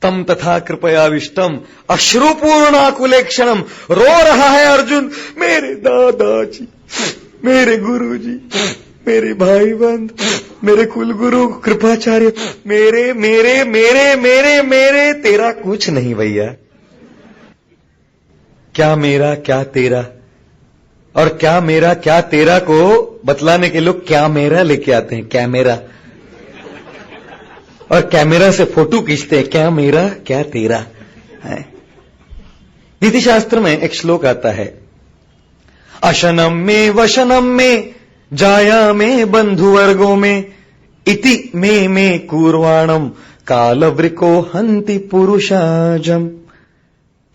तम तथा कृपयाविष्टम अश्रुपूर्णाकुलेक्षणम। रो रहा है अर्जुन, मेरे दादाजी, मेरे गुरुजी, मेरे भाई बंद, मेरे कुलगुरु कृपाचार्य, मेरे मेरे मेरे मेरे मेरे तेरा कुछ नहीं भैया। क्या मेरा क्या तेरा, और क्या मेरा क्या तेरा को बतलाने के लोग क्या मेरा लेके आते हैं, कैमेरा, और कैमरा से फोटो खींचते हैं, क्या मेरा क्या तेरा है। नीति शास्त्र में एक श्लोक आता है, अशनम में वशनम में जाया में बंधुवर्गों में इति में कूर्वाणम कालवृको हंति पुरुषाजम।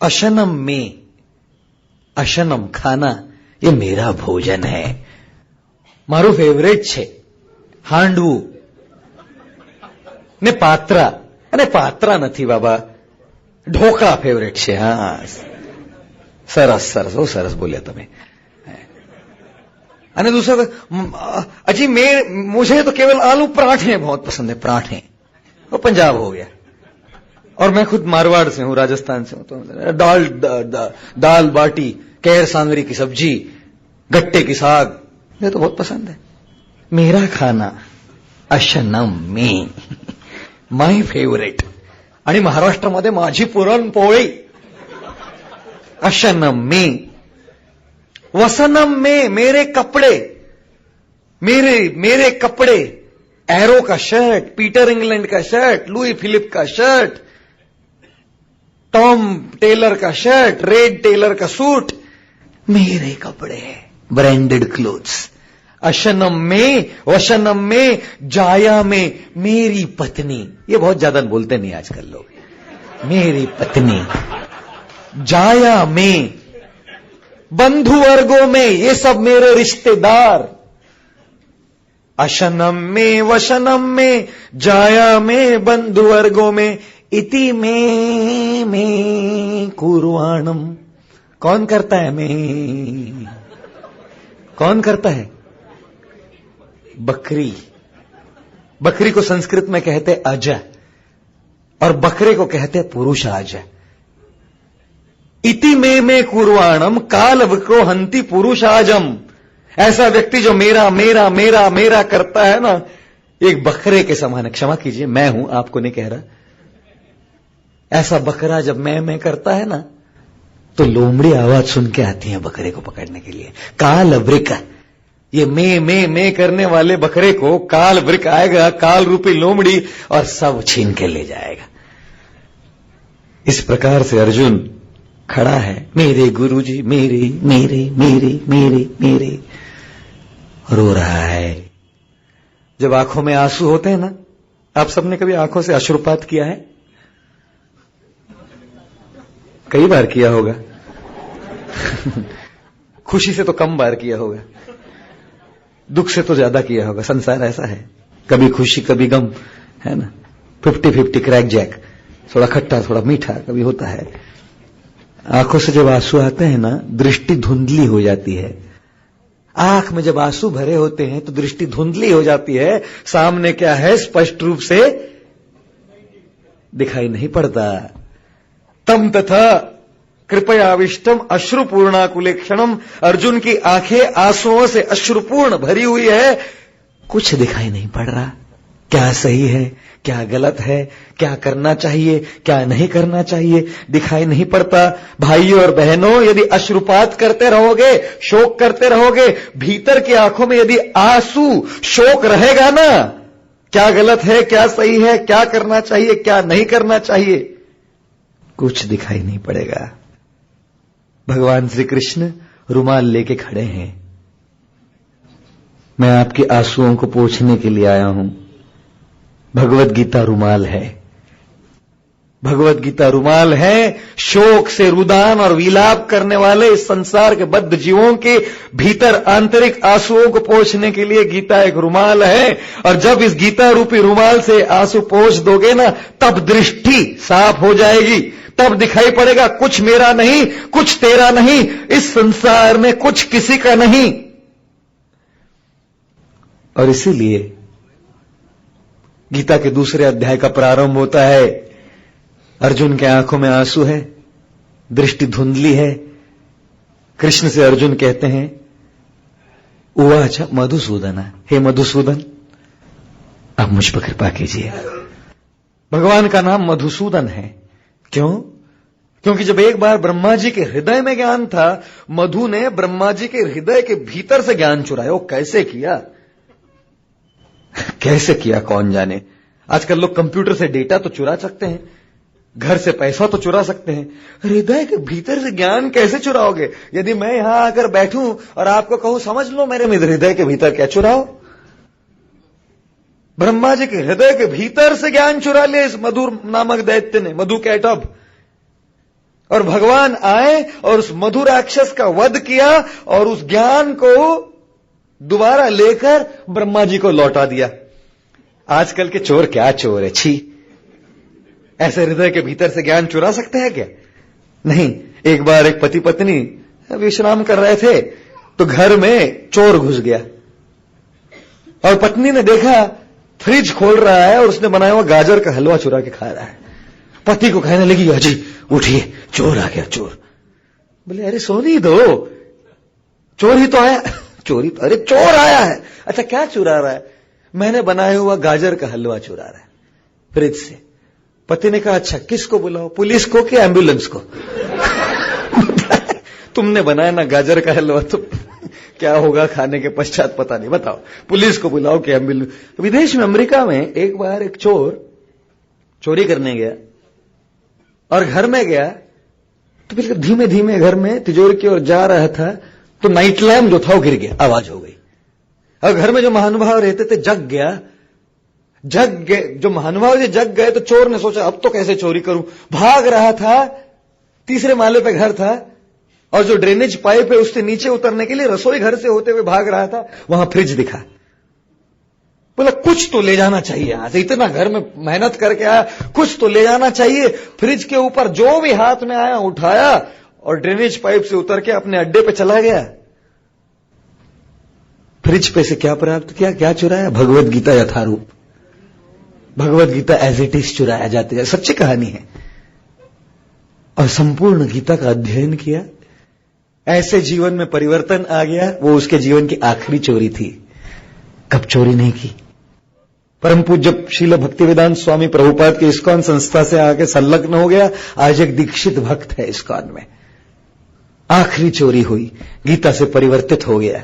अशनम में, अशनम खाना, ये मेरा भोजन है, मारू फेवरेट छे हांडवू ने पात्रा, अरे पात्रा નથી बाबा, ढोकळा फेवरेट છે। हाँ सरस सरस, वो सरस बोलिया તમે। अने दूसरा अजी मुझे तो केवल आलू पराठे बहुत पसंद है, पराठे, वो पंजाब हो गया। और मैं खुद मारवाड़ से हूं, राजस्थान से हूं, तो दाल बाटी, कैर सांगरी की सब्जी, गट्टे की साग, ये तो बहुत पसंद है। मेरा खाना अशनम में, माय फेवरेट। आणि महाराष्ट्रामध्ये माझी पुरणपोळी अशनम में। वसनम में, मेरे कपड़े, मेरे कपड़े, एरो का शर्ट, पीटर इंग्लैंड का शर्ट, लुई फिलिप का शर्ट, टॉम टेलर का शर्ट, रेड टेलर का सूट, मेरे कपड़े, ब्रांडेड क्लोथ्स। अशनम में, वशनम में, जाया में, मेरी पत्नी, ये बहुत ज्यादा बोलते नहीं आजकल लोग, मेरी पत्नी, जाया में, बंधु वर्गों में, ये सब मेरे रिश्तेदार। अशनम में, वशनम में, जाया में, बंधु वर्गों में, इति में कुर्वाणम। कौन करता है में? कौन करता है? बकरी। बकरी को संस्कृत में कहते अज, और बकरे को कहते पुरुषाज। इति में कुर्वाणम काल विक्रो हंति पुरुषाजम। ऐसा व्यक्ति जो मेरा मेरा मेरा मेरा करता है ना, एक बकरे के समान है। क्षमा कीजिए, मैं हूं, आपको नहीं कह रहा। ऐसा बकरा जब मैं करता है ना, तो लोमड़ी आवाज सुन के आती है बकरे को पकड़ने के लिए। काल वृक, ये मैं करने वाले बकरे को काल वृक आएगा, काल रूपी लोमड़ी, और सब छीन के ले जाएगा। इस प्रकार से अर्जुन खड़ा है, मेरे गुरुजी, मेरे मेरे मेरे मेरे मेरे, रो रहा है। जब आंखों में आंसू होते हैं ना, आप सबने कभी आंखों से अश्रुपात किया है? कई बार किया होगा। खुशी से तो कम बार किया होगा, दुख से तो ज्यादा किया होगा। संसार ऐसा है, कभी खुशी कभी गम, है ना, 50-50 क्रैक जैक, थोड़ा खट्टा थोड़ा मीठा कभी होता है। आंखों से जब आंसू आते हैं ना, दृष्टि धुंधली हो जाती है। आंख में जब आंसू भरे होते हैं तो दृष्टि धुंधली हो जाती है, सामने क्या है स्पष्ट रूप से दिखाई नहीं पड़ता। तम तथा कृपयाविष्टम अश्रुपूर्णाकुलेक्षणम। अर्जुन की आंखें आंसुओं से अश्रुपूर्ण भरी हुई है, कुछ दिखाई नहीं पड़ रहा। क्या सही है, क्या गलत है, क्या करना चाहिए, क्या नहीं करना चाहिए, दिखाई नहीं पड़ता। भाइयों और बहनों, यदि अश्रुपात करते रहोगे, शोक करते रहोगे, भीतर की आंखों में यदि आंसू शोक रहेगा ना, क्या गलत है, क्या सही है, क्या करना चाहिए, क्या नहीं करना चाहिए, कुछ दिखाई नहीं पड़ेगा। भगवान श्री कृष्ण रुमाल लेके खड़े हैं। मैं आपके आंसुओं को पोंछने के लिए आया हूं। भगवत गीता रुमाल है, भगवत गीता रुमाल है। शोक से रुदान और विलाप करने वाले इस संसार के बद्ध जीवों के भीतर आंतरिक आंसुओं को पोंछने के लिए गीता एक रुमाल है। और जब इस गीता रूपी रुमाल से आंसू पोंछ दोगे ना, तब दृष्टि साफ हो जाएगी, तब दिखाई पड़ेगा कुछ मेरा नहीं, कुछ तेरा नहीं, इस संसार में कुछ किसी का नहीं। और इसीलिए गीता के दूसरे अध्याय का प्रारंभ होता है, अर्जुन के आंखों में आंसू है, दृष्टि धुंधली है। कृष्ण से अर्जुन कहते हैं, उवाच मधुसूदन, हे मधुसूदन, आप मुझ पर कृपा कीजिए। भगवान का नाम मधुसूदन है। क्यों? क्योंकि जब एक बार ब्रह्मा जी के हृदय में ज्ञान था, मधु ने ब्रह्मा जी के हृदय के भीतर से ज्ञान चुराया। वो कैसे किया? कैसे किया कौन जाने। आजकल लोग कंप्यूटर से डेटा तो चुरा सकते हैं, घर से पैसा तो चुरा सकते हैं, हृदय के भीतर से ज्ञान कैसे चुराओगे? यदि मैं यहां आकर बैठूं और आपको कहूं समझ लो मेरे हृदय के भीतर क्या चुराओ? ब्रह्मा जी के हृदय के भीतर से ज्ञान चुरा लिया इस मधु नामक दैत्य ने, मधु कैटब। और भगवान आए और उस मधु राक्षस का वध किया और उस ज्ञान को दोबारा लेकर ब्रह्मा जी को लौटा दिया। आजकल के चोर क्या चोर है, छी। ऐसे हृदय के भीतर से ज्ञान चुरा सकते हैं क्या? नहीं। एक बार एक पति पत्नी विश्राम कर रहे थे तो घर में चोर घुस गया और पत्नी ने देखा फ्रिज खोल रहा है और उसने बनाया हुआ गाजर का हलवा चुरा के खा रहा है। पति को कहने लगी, अजी उठिए, चोर आ गया, चोर। बोले, अरे सोनी दो, चोर ही तो आया। चोरी तो, अरे चोर आया है। अच्छा क्या चुरा रहा है? मैंने बनाया हुआ गाजर का हलवा चुरा रहा है फ्रिज से। पति ने कहा, अच्छा किसको बुलाओ, पुलिस को कि एम्बुलेंस को? तुमने बनाया ना गाजर का हलवा, तो क्या होगा खाने के पश्चात पता नहीं, बताओ पुलिस को बुलाओ कि एम्बुलेंस। विदेश में, अमेरिका में एक बार एक चोर चोरी करने गया और घर में गया तो बिल्कुल धीमे धीमे घर में तिजोरी की ओर जा रहा था तो नाइट लैम्प जो था वो गिर गया, आवाज हो गई। और घर में जो महानुभाव रहते थे जग गया। जो महानुभाव जी जग गए तो चोर ने सोचा अब तो कैसे चोरी करूं। भाग रहा था, तीसरे माले पे घर था और जो ड्रेनेज पाइप है उससे नीचे उतरने के लिए रसोई घर से होते हुए भाग रहा था। वहां फ्रिज दिखा। बोला कुछ तो ले जाना चाहिए यहां से, इतना घर में मेहनत करके आया, कुछ तो ले जाना चाहिए। फ्रिज के ऊपर जो भी हाथ में आया उठाया और ड्रेनेज पाइप से उतर के अपने अड्डे पे चला गया। फ्रिज पे से क्या प्राप्त किया, क्या चुराया? भगवत गीता यथारूप, Bhagavad Gita as it is चुराया जाते जाते। सच्ची कहानी है। और संपूर्ण गीता का अध्ययन किया, ऐसे जीवन में परिवर्तन आ गया। वो उसके जीवन की आखिरी चोरी थी। कब चोरी नहीं की। परम पूज्य श्रील भक्तिवेदांत स्वामी प्रभुपाद के इस्कॉन संस्था से आके संलग्न हो गया। आज एक दीक्षित भक्त है इस्कॉन में। आखिरी चोरी हुई, गीता से परिवर्तित हो गया।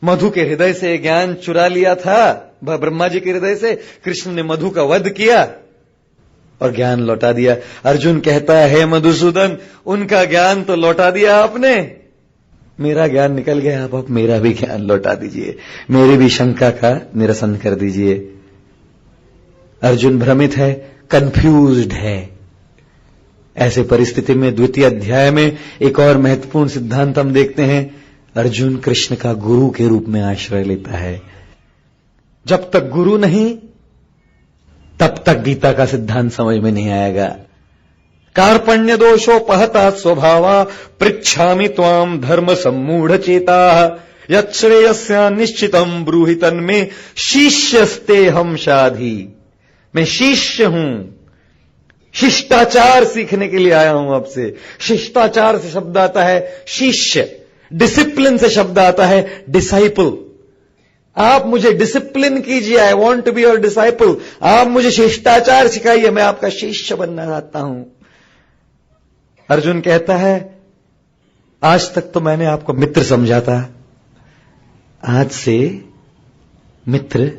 मधु के हृदय से ज्ञान चुरा लिया था, ब्रह्मा जी के हृदय से। कृष्ण ने मधु का वध किया और ज्ञान लौटा दिया। अर्जुन कहता है, हे मधुसूदन, उनका ज्ञान तो लौटा दिया आपने, मेरा ज्ञान निकल गया, अब आप मेरा भी ज्ञान लौटा दीजिए, मेरी भी शंका का निरसन कर दीजिए। अर्जुन भ्रमित है, कंफ्यूज्ड है। ऐसे परिस्थिति में द्वितीय अध्याय में एक और महत्वपूर्ण सिद्धांत हम देखते हैं। अर्जुन कृष्ण का गुरु के रूप में आश्रय लेता है। जब तक गुरु नहीं तब तक गीता का सिद्धांत समझ में नहीं आएगा। कार्पण्य दोषोपहता स्वभावा पृच्छामि त्वाम धर्म सम्मूढ़ चेता यच्छ्रेयस्या निश्चितम ब्रूहि तन्मे शिष्यस्ते हम शाधि। मैं शिष्य हूं, शिष्टाचार सीखने के लिए आया हूं आपसे। शिष्टाचार से शब्द आता है शिष्य, डिसिप्लिन से शब्द आता है डिसाइपल। आप मुझे डिसिप्लिन कीजिए, I want to be your disciple. आप मुझे शिष्टाचार सिखाइए, मैं आपका शिष्य बनना चाहता हूं। अर्जुन कहता है, आज तक तो मैंने आपको मित्र समझा था, आज से मित्र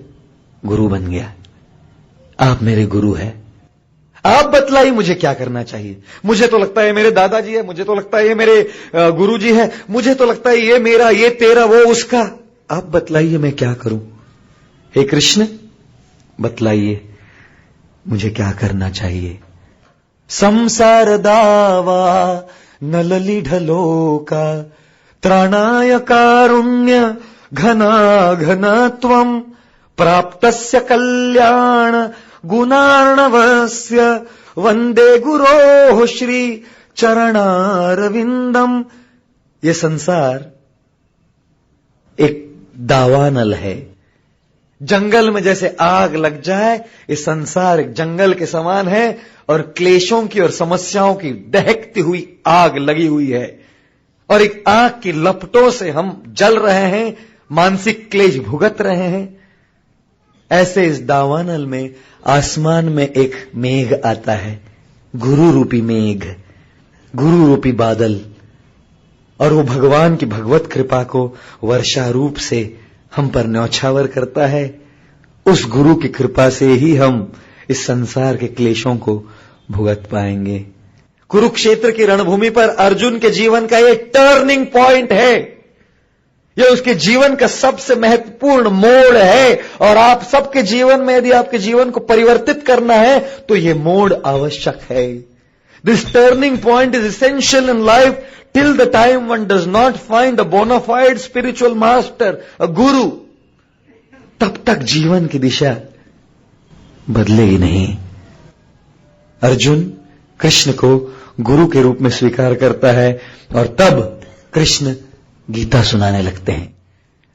गुरु बन गया। आप मेरे गुरु हैं। आप बतलाइए मुझे क्या करना चाहिए। मुझे तो लगता है मेरे दादाजी है, मुझे तो लगता है ये मेरे गुरुजी है, मुझे तो लगता है ये मेरा, ये तेरा, वो उसका। आप बतलाइए मैं क्या करूं। हे कृष्ण, बतलाइए मुझे क्या करना चाहिए। संसार दावा नलली ढलोका त्राणाय कारुण्य घना घनत्वम प्राप्तस्य कल्याण गुणार्णवस्य वंदे गुरोः श्री चरणारविंदम। ये संसार एक दावानल है, जंगल में जैसे आग लग जाए, ये संसार एक जंगल के समान है और क्लेशों की और समस्याओं की दहकती हुई आग लगी हुई है और एक आग की लपटों से हम जल रहे हैं, मानसिक क्लेश भुगत रहे हैं। ऐसे इस दावानल में आसमान में एक मेघ आता है, गुरु रूपी मेघ, गुरु रूपी बादल, और वो भगवान की भगवत कृपा को वर्षा रूप से हम पर न्यौछावर करता है। उस गुरु की कृपा से ही हम इस संसार के क्लेशों को भुगत पाएंगे। कुरुक्षेत्र की रणभूमि पर अर्जुन के जीवन का ये टर्निंग पॉइंट है, यह उसके जीवन का सबसे महत्वपूर्ण मोड़ है। और आप सबके जीवन में यदि आपके जीवन को परिवर्तित करना है तो यह मोड़ आवश्यक है। This turning point is essential in life till the time one does not find a bonafide spiritual master, a guru. तब तक जीवन की दिशा बदलेगी नहीं। अर्जुन कृष्ण को गुरु के रूप में स्वीकार करता है और तब कृष्ण गीता सुनाने लगते हैं।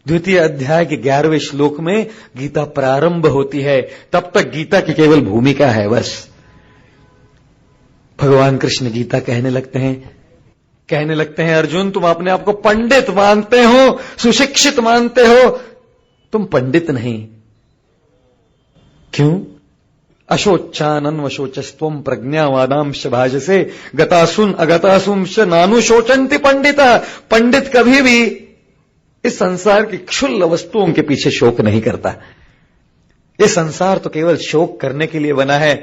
द्वितीय अध्याय के 11वें श्लोक में गीता प्रारंभ होती है। तब तक गीता की केवल भूमिका है बस। भगवान कृष्ण गीता कहने लगते हैं अर्जुन, तुम अपने आप को पंडित मानते हो, सुशिक्षित मानते हो, तुम पंडित नहीं। क्यों? अशोचानन्वशोचस्त्वं प्रज्ञावादांश भाषसे गतासुन अगतासुंश नानुशोचन्ति पंडिता। पंडित कभी भी इस संसार की क्षुल्ल वस्तुओं के पीछे शोक नहीं करता। ये संसार तो केवल शोक करने के लिए बना है।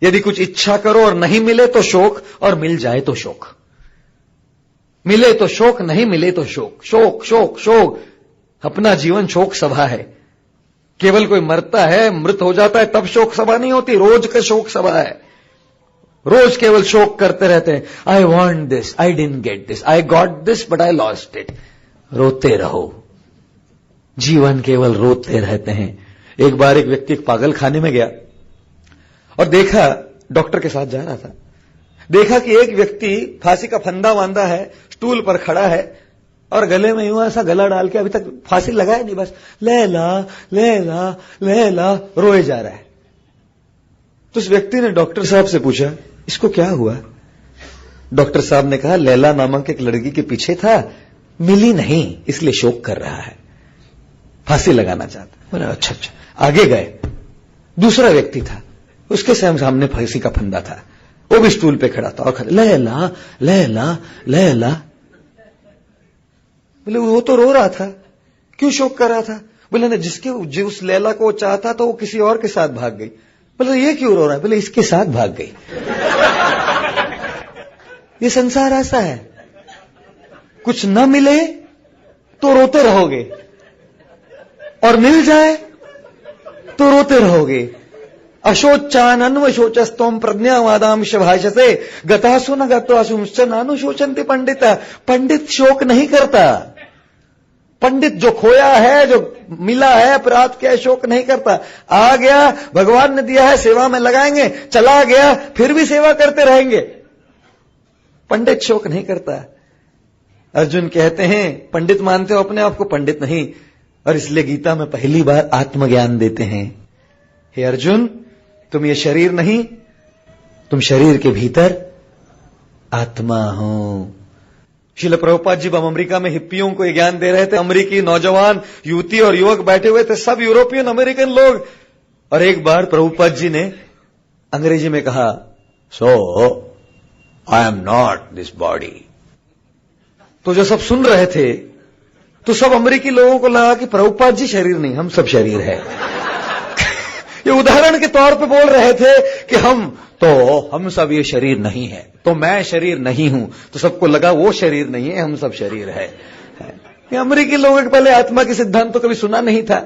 यदि कुछ इच्छा करो और नहीं मिले तो शोक, और मिल जाए तो शोक। मिले तो शोक, नहीं मिले तो शोक। शोक शोक शोक, अपना जीवन शोक सभा है। केवल कोई मरता है, मृत हो जाता है, तब शोक सभा नहीं होती, रोज का शोक सभा है। रोज केवल शोक करते रहते हैं। I want this, I didn't get this, I got this but I lost it. रोते रहो, जीवन केवल रोते रहते हैं। एक बार एक व्यक्ति एक पागल खाने में गया और देखा, डॉक्टर के साथ जा रहा था, देखा कि एक व्यक्ति फांसी का फंदा बांधा है, स्टूल पर खड़ा है और गले में यूं ऐसा गला डाल के अभी तक फांसी लगाया नहीं, बस लैला लैला लैला रोए जा रहा है। तो उस व्यक्ति ने डॉक्टर साहब से पूछा, इसको क्या हुआ? डॉक्टर साहब ने कहा, लैला नामक एक लड़की के पीछे था, मिली नहीं इसलिए शोक कर रहा है, फांसी लगाना चाहता। बोले अच्छा अच्छा। आगे गए, दूसरा व्यक्ति था, उसके सामने फांसी का फंदा था, वो भी स्टूल पे खड़ा था और खड़ा, लैला लैला लैला। बोले वो तो रो रहा था, क्यों शोक कर रहा था? बोले ना, जिसके उस लैला को चाहता तो वो किसी और के साथ भाग गई। बोले ये क्यों रो रहा है? बोले इसके साथ भाग गई। ये संसार ऐसा है, कुछ न मिले तो रोते रहोगे और मिल जाए तो रोते रहोगे। अशोचानन्वशोचस्त्वं प्रज्ञावादांश भाषसे गतासु न गतासुंश्च नानुशोचन्ति पंडिता। पंडित शोक नहीं करता। पंडित जो खोया है, जो मिला है, प्राप्त किया, शोक नहीं करता। आ गया, भगवान ने दिया है, सेवा में लगाएंगे, चला गया, फिर भी सेवा करते रहेंगे। पंडित शोक नहीं करता। अर्जुन कहते हैं, पंडित मानते हो अपने आप को, पंडित नहीं। और इसलिए गीता में पहली बार आत्मज्ञान देते हैं। हे अर्जुन, तुम ये शरीर नहीं, तुम शरीर के भीतर आत्मा हो। श्रील प्रभुपाद जी अमेरिका में हिप्पियों को ये ज्ञान दे रहे थे। अमेरिकी नौजवान युवती और युवक बैठे हुए थे, सब यूरोपियन अमेरिकन लोग। और एक बार प्रभुपाद जी ने अंग्रेजी में कहा, so I am not this body. तो जो सब सुन रहे थे तो सब अमेरिकी लोगों को लगा कि प्रभुपाद जी शरीर नहीं, हम सब शरीर है। ये उदाहरण के तौर पे बोल रहे थे कि हम सब ये शरीर नहीं है, तो मैं शरीर नहीं हूं। तो सबको लगा वो शरीर नहीं है, हम सब शरीर है। ये अमेरिकी लोगों के पहले आत्मा के सिद्धांत तो कभी सुना नहीं था।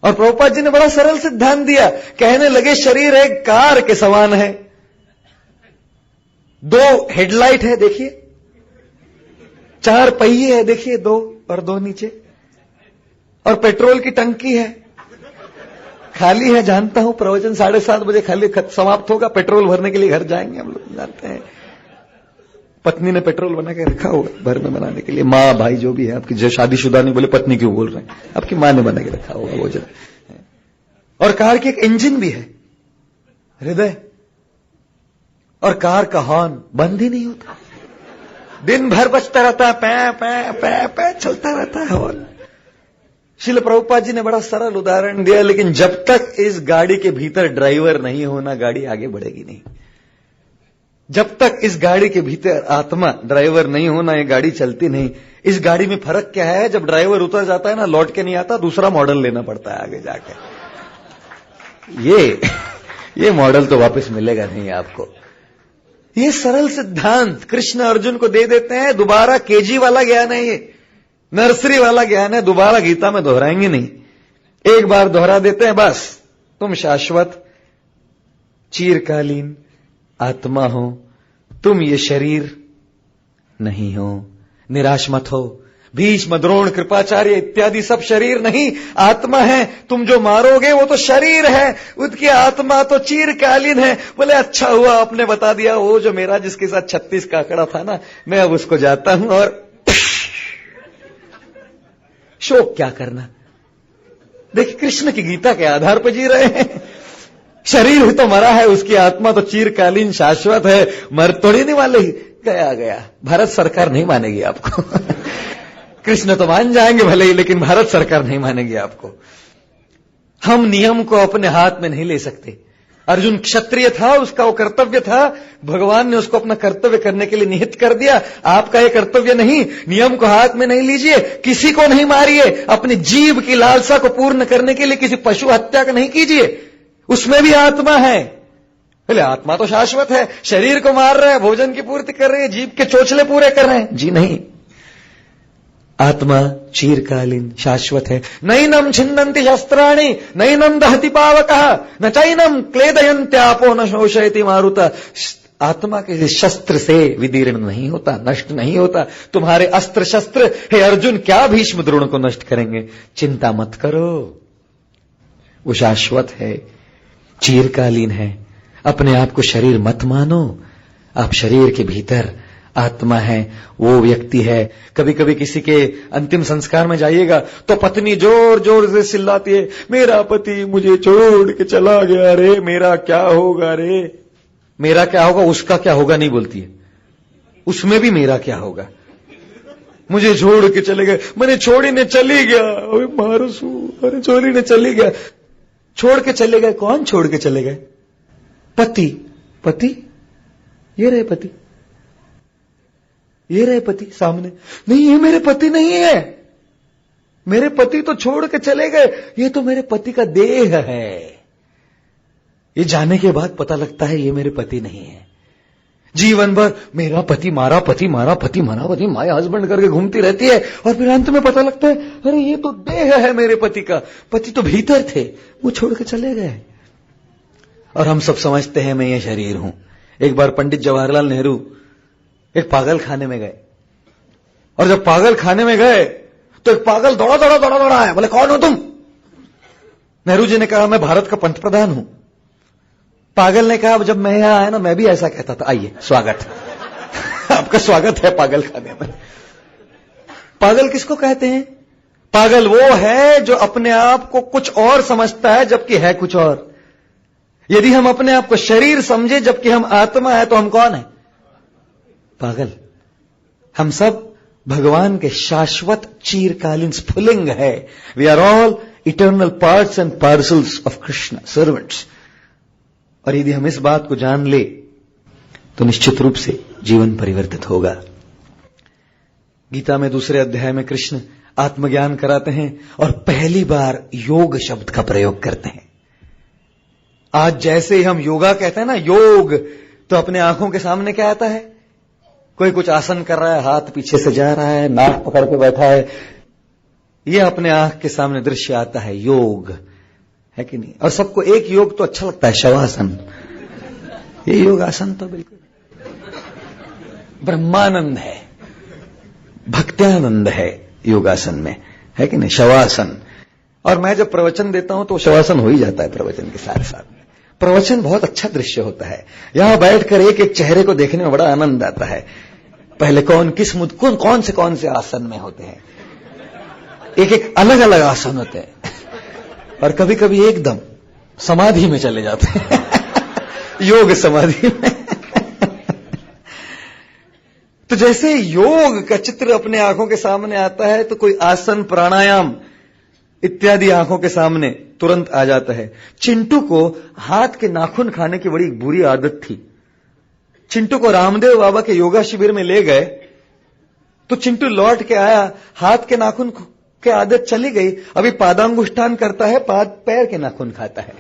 और प्रभुपाद जी ने बड़ा सरल सिद्धांत दिया, कहने लगे शरीर एक कार के समान है। 2 हेडलाइट है देखिए, 4 पहिए है देखिए, 2 और 2 नीचे, और पेट्रोल की टंकी है, खाली है। जानता हूं प्रवचन 7:30 बजे खाली समाप्त होगा, पेट्रोल भरने के लिए घर जाएंगे हम लोग, जानते हैं। पत्नी ने पेट्रोल बना के रखा होगा घर में बनाने के लिए, माँ भाई जो भी है आपकी, जो शादीशुदा नहीं बोले पत्नी क्यों बोल रहे हैं, आपकी माँ ने बना के रखा होगा वो जब। और कार की एक इंजन भी है, हृदय, और कार का हॉर्न बंद ही नहीं होता, दिन भर बजता रहता है, पै पै पै पै चलता रहता है हॉर्न। श्रील प्रभुपाद जी ने बड़ा सरल उदाहरण दिया, लेकिन जब तक इस गाड़ी के भीतर ड्राइवर नहीं होना, गाड़ी आगे बढ़ेगी नहीं। जब तक इस गाड़ी के भीतर आत्मा ड्राइवर नहीं होना, ये गाड़ी चलती नहीं। इस गाड़ी में फर्क क्या है, जब ड्राइवर उतर जाता है ना, लौट के नहीं आता, दूसरा मॉडल लेना पड़ता है आगे जाके। ये मॉडल तो वापस मिलेगा नहीं आपको। ये सरल सिद्धांत कृष्ण अर्जुन को दे देते हैं, दोबारा केजी वाला ज्ञान है, ये नर्सरी वाला ज्ञान है, दोबारा गीता में दोहराएंगे नहीं। एक बार दोहरा देते हैं, बस तुम शाश्वत चिरकालीन आत्मा हो, तुम ये शरीर नहीं हो, निराश मत हो। भीष्म, द्रोण, कृपाचार्य इत्यादि सब शरीर नहीं, आत्मा है। तुम जो मारोगे वो तो शरीर है, उसकी आत्मा तो चिरकालीन है। बोले अच्छा हुआ आपने बता दिया, वो जो मेरा जिसके साथ 36 का आंकड़ा था ना, मैं अब उसको जाता हूं और शोक क्या करना। देखिए कृष्ण की गीता के आधार पर जी रहे हैं। शरीर ही तो मरा है, उसकी आत्मा तो चिरकालीन शाश्वत है, मर थोड़ी नहीं वाले ही। गया भारत सरकार नहीं मानेगी आपको। कृष्ण तो मान जाएंगे भले ही, लेकिन भारत सरकार नहीं मानेगी आपको। हम नियम को अपने हाथ में नहीं ले सकते। अर्जुन क्षत्रिय था, उसका वो कर्तव्य था, भगवान ने उसको अपना कर्तव्य करने के लिए निहित कर दिया। आपका ये कर्तव्य नहीं, नियम को हाथ में नहीं लीजिए, किसी को नहीं मारिए, अपनी जीव की लालसा को पूर्ण करने के लिए किसी पशु हत्या का नहीं कीजिए, उसमें भी आत्मा है। बोले आत्मा तो शाश्वत है, शरीर को मार रहे हैं, भोजन की पूर्ति कर रहे हैं, जीव के चोचले पूरे कर रहे हैं। जी नहीं, आत्मा चिरकालीन शाश्वत है। नैनम छिन्नन्ति शस्त्राणि नैनम दहति पावकः न चैनम क्लेदयन्त्यापो न शोषयति मारुतः। आत्मा के शस्त्र से विदीर्ण नहीं होता, नष्ट नहीं होता। तुम्हारे अस्त्र शस्त्र हे अर्जुन क्या भीष्म द्रोण को नष्ट करेंगे? चिंता मत करो, वो शाश्वत है, चिरकालीन है। अपने आप को शरीर मत मानो, आप शरीर के भीतर आत्मा है, वो व्यक्ति है। कभी कभी किसी के अंतिम संस्कार में जाइएगा तो पत्नी जोर जोर से चिल्लाती है, मेरा पति मुझे छोड़ के चला गया रे, मेरा क्या होगा रे। मेरा क्या होगा, उसका क्या होगा नहीं बोलती है, उसमें भी मेरा क्या होगा। मुझे छोड़ के चले गए, मैंने छोड़ी ने चली गया, अरे मारसू, अरे छोड़ी ने चली गया। छोड़ के चले गए, कौन छोड़ के चले गए? पति। पति, ये रहे पति, ये रहे पति सामने। नहीं, ये मेरे पति नहीं है, मेरे पति तो छोड़ के चले गए, ये तो मेरे पति का देह है। ये जाने के बाद पता लगता है ये मेरे पति नहीं है। जीवन भर मेरा पति मारा, पति मारा, पति मारा, पति माया हस्बैंड करके घूमती रहती है, और फिर अंत में पता लगता है अरे ये तो देह है मेरे पति का, पति तो भीतर थे, वो छोड़ के चले गए। और हम सब समझते हैं मैं ये शरीर हूं। एक बार पंडित जवाहरलाल नेहरू एक पागल खाने में गए, और जब पागल खाने में गए तो एक पागल दौड़ा दौड़ा दौड़ा दौड़ा आया। बोले कौन हो तुम? नेहरू जी ने कहा मैं भारत का पंत प्रधान हूं। पागल ने कहा जब मैं यहां आया ना, मैं भी ऐसा कहता था, आइए स्वागत आपका स्वागत है पागल खाने में। पागल किसको कहते हैं? पागल वो है जो अपने आप को कुछ और समझता है जबकि है कुछ और। यदि हम अपने आप को शरीर समझे जबकि हम आत्मा है तो हम कौन है? पागल। हम सब भगवान के शाश्वत चिरकालीन स्फुलिंग है। We are all eternal parts and parcels of Krishna servants. और यदि हम इस बात को जान ले तो निश्चित रूप से जीवन परिवर्तित होगा। गीता में 2 अध्याय में कृष्ण आत्मज्ञान कराते हैं और पहली बार योग शब्द का प्रयोग करते हैं। आज जैसे हम योगा कहते हैं ना, योग, तो अपने आंखों के सामने क्या आता है? कोई कुछ आसन कर रहा है, हाथ पीछे से जा रहा है, नाक पकड़ के बैठा है, ये अपने आंख के सामने दृश्य आता है, योग है कि नहीं? और सबको एक योग तो अच्छा लगता है, शवासन। ये योगासन तो बिल्कुल ब्रह्मानंद है, भक्त्यानंद है योगासन में, है कि नहीं? शवासन। और मैं जब प्रवचन देता हूं तो शवासन हो ही जाता है प्रवचन के साथ साथ। प्रवचन बहुत अच्छा दृश्य होता है, यहां बैठकर एक एक चेहरे को देखने में बड़ा आनंद आता है। पहले कौन से आसन में होते हैं, एक एक अलग अलग आसन होते हैं, और कभी कभी एकदम समाधि में चले जाते हैं योग समाधि में तो जैसे योग का चित्र अपने आंखों के सामने आता है तो कोई आसन, प्राणायाम इत्यादि आंखों के सामने तुरंत आ जाता है। चिंटू को हाथ के नाखून खाने की बड़ी बुरी आदत थी। चिंटू को रामदेव बाबा के योगा शिविर में ले गए तो चिंटू लौट के आया, हाथ के नाखून की आदत चली गई, अभी पादांगुष्ठान करता है, पैर के नाखून खाता है।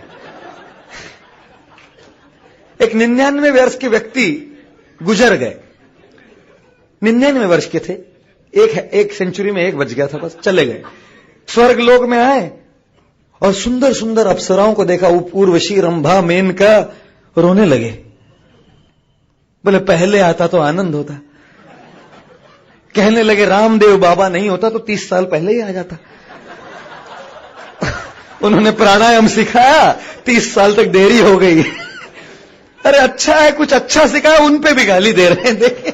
एक 99 वर्ष के व्यक्ति गुजर गए, 99 वर्ष के थे, एक सेंचुरी में 1 बज गया था, बस चले गए। स्वर्ग लोक में आए और सुंदर सुंदर अप्सराओं को देखा, उर्वशी, रंभा, मेनका, रोने लगे। बोले पहले आता तो आनंद होता। कहने लगे रामदेव बाबा नहीं होता तो 30 साल पहले ही आ जाता। उन्होंने प्राणायाम सिखाया, 30 साल तक देरी हो गई। अरे अच्छा है, कुछ अच्छा सिखाया, उन पे भी गाली दे रहे हैं। देखिए,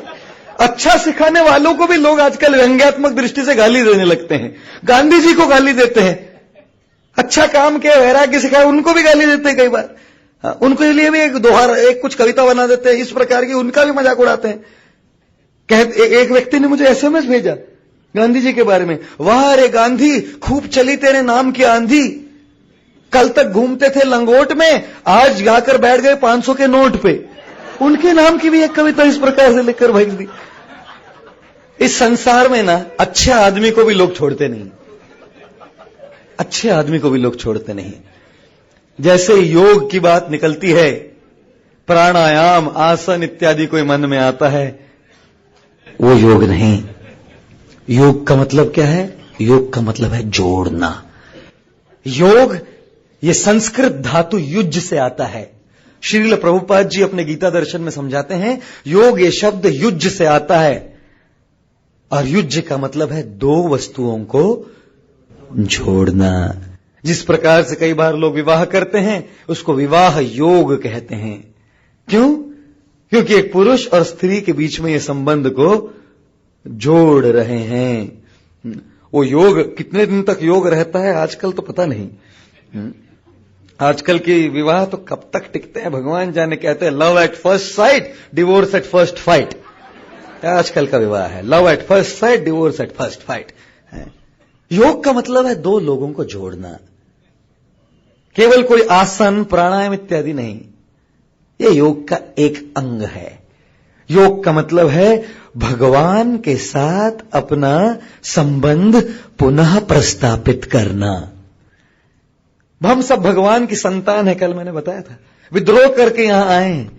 अच्छा सिखाने वालों को भी लोग आजकल व्यंग्यात्मक दृष्टि से गाली देने लगते हैं। गांधी जी को गाली देते हैं, अच्छा काम किया, वैराग्य सिखाया, उनको भी गाली देते हैं कई बार। उनके लिए भी एक कुछ कविता बना देते हैं, इस प्रकार की, उनका भी मजाक उड़ाते हैं। एक व्यक्ति ने मुझे एसएमएस भेजा गांधी जी के बारे में, वाह रे गांधी, खूब चली तेरे नाम की आंधी, कल तक घूमते थे लंगोट में, आज जाकर बैठ गए 500 के नोट पे। उनके नाम की भी एक कविता इस प्रकार से लिखकर भेज दी। इस संसार में ना अच्छे आदमी को भी लोग छोड़ते नहीं, अच्छे आदमी को भी लोग छोड़ते नहीं। जैसे योग की बात निकलती है, प्राणायाम, आसन इत्यादि कोई मन में आता है, वो योग नहीं। योग का मतलब क्या है? योग का मतलब है जोड़ना। योग ये संस्कृत धातु युज्य से आता है। श्रील प्रभुपाद जी अपने गीता दर्शन में समझाते हैं, योग ये शब्द युज्य से आता है, और युज्य का मतलब है 2 वस्तुओं को जोड़ना। जिस प्रकार से कई बार लोग विवाह करते हैं, उसको विवाह योग कहते हैं। क्यों? क्योंकि एक पुरुष और स्त्री के बीच में ये संबंध को जोड़ रहे हैं। वो योग कितने दिन तक योग रहता है आजकल तो पता नहीं। आजकल के विवाह तो कब तक टिकते हैं भगवान जाने। कहते हैं love at first sight, divorce at first fight. आजकल का विवाह है love at first sight, divorce at first fight. योग का मतलब है 2 लोगों को जोड़ना, केवल कोई आसन, प्राणायाम इत्यादि नहीं। ये योग का एक अंग है। योग का मतलब है भगवान के साथ अपना संबंध पुनः प्रस्थापित करना। हम सब भगवान की संतान है, कल मैंने बताया था। विद्रोह करके यहां आए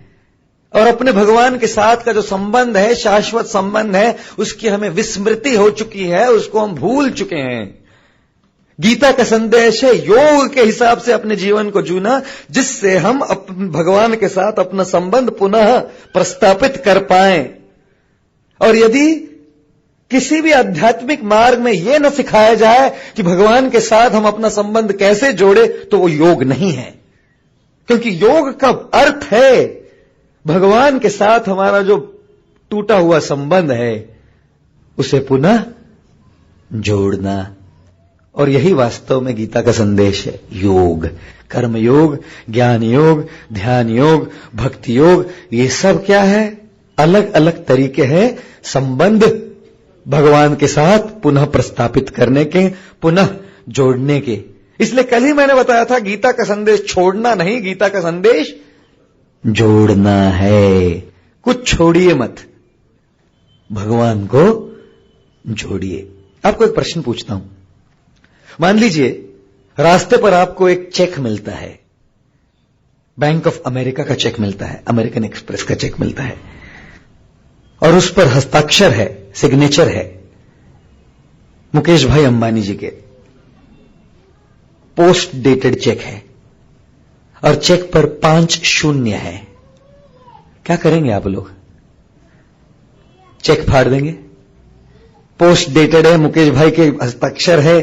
और अपने भगवान के साथ का जो संबंध है, शाश्वत संबंध है, उसकी हमें विस्मृति हो चुकी है, उसको हम भूल चुके हैं। गीता का संदेश है योग के हिसाब से अपने जीवन को जीना, जिससे हम भगवान के साथ अपना संबंध पुनः प्रस्थापित कर पाएं। और यदि किसी भी आध्यात्मिक मार्ग में यह न सिखाया जाए कि भगवान के साथ हम अपना संबंध कैसे जोड़े, तो वो योग नहीं है। क्योंकि योग का अर्थ है भगवान के साथ हमारा जो टूटा हुआ संबंध है उसे पुनः जोड़ना। और यही वास्तव में गीता का संदेश है। योग, कर्म योग, ज्ञान योग, ध्यान योग, भक्ति योग, ये सब क्या है? अलग अलग तरीके हैं संबंध भगवान के साथ पुनः प्रस्थापित करने के, पुनः जोड़ने के। इसलिए कल ही मैंने बताया था गीता का संदेश छोड़ना नहीं, गीता का संदेश जोड़ना है। कुछ छोड़िए मत, भगवान को जोड़िए। आपको एक प्रश्न पूछता हूं। मान लीजिए रास्ते पर आपको एक चेक मिलता है, बैंक ऑफ अमेरिका का चेक मिलता है, अमेरिकन एक्सप्रेस का चेक मिलता है, और उस पर हस्ताक्षर है, सिग्नेचर है मुकेश भाई अंबानी जी के। पोस्ट डेटेड चेक है और चेक पर 5 शून्य है। क्या करेंगे आप लोग? चेक फाड़ देंगे? पोस्ट डेटेड है, मुकेश भाई के हस्ताक्षर है,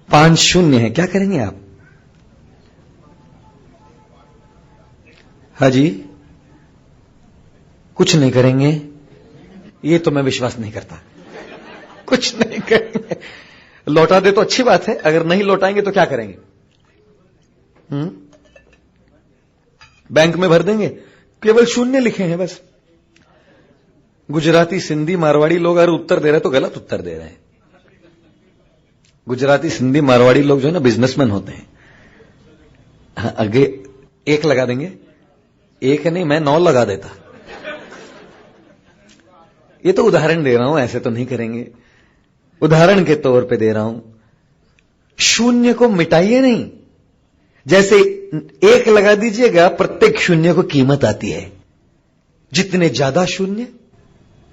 5 शून्य है, क्या करेंगे आप? हाँ जी, कुछ नहीं करेंगे। ये तो मैं विश्वास नहीं करता, कुछ नहीं करेंगे। लौटा दे तो अच्छी बात है, अगर नहीं लौटाएंगे तो क्या करेंगे? बैंक में भर देंगे, केवल शून्य लिखे हैं बस। गुजराती, सिंधी, मारवाड़ी लोग अगर उत्तर दे रहे तो गलत उत्तर दे रहे हैं। गुजराती, सिंधी, मारवाड़ी लोग जो है ना बिजनेसमैन होते हैं। हाँ, आगे 1 लगा देंगे, 1 नहीं मैं 9 लगा देता। ये तो उदाहरण दे रहा हूं, ऐसे तो नहीं करेंगे, उदाहरण के तौर पे दे रहा हूं। शून्य को मिटाइए नहीं, जैसे 1 लगा दीजिएगा, प्रत्येक शून्य को कीमत आती है। जितने ज्यादा शून्य